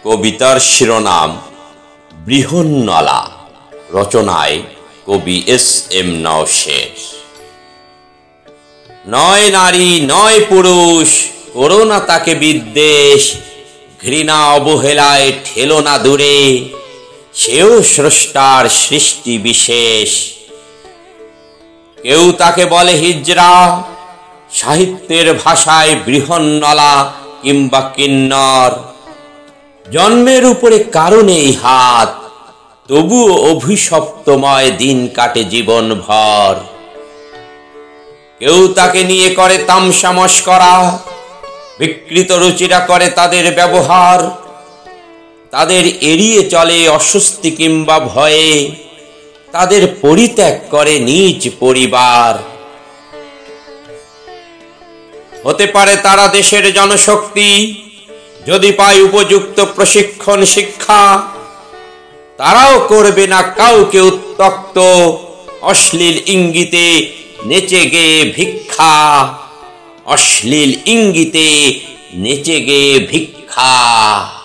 কবিতার শিরোনাম বৃহন্নলা, রচনায় কবি এস.এম. নওশের। নয় নারী নয় পুরুষ, করো না তাকে বিদ্বেষ, ঘৃণা অবহেলায় ঠেলো না দূরে, সেও স্রষ্টার সৃষ্টি বিশেষ। কেউ তাকে বলে হিজড়া, সাহিত্যের ভাষায় বৃহন্নলা কিংবা কিন্নর। জন্মের উপরে কারণেই হাত, তবুও অভিশপ্তময় দিন কাটে জীবন ভর। কেউ তাকে নিয়ে করে তামসা মশকরা, বিকৃত রুচিরা করে তাদের ব্যবহার। তাদের এড়িয়ে চলে অস্বস্তি কিংবা ভয়ে, তাদের পরিত্যাগ করে নিজ পরিবার। হতে পারে তারা দেশের জনশক্তি, যদি পায় উপযুক্ত প্রশিক্ষণ শিক্ষা। তারাও করবে না কাউকে উত্ত্যক্ত, অশ্লীল ইঙ্গিতে নেচে গেয়ে ভিক্ষা। অশ্লীল ইঙ্গিতে নেচে গেয়ে ভিক্ষা।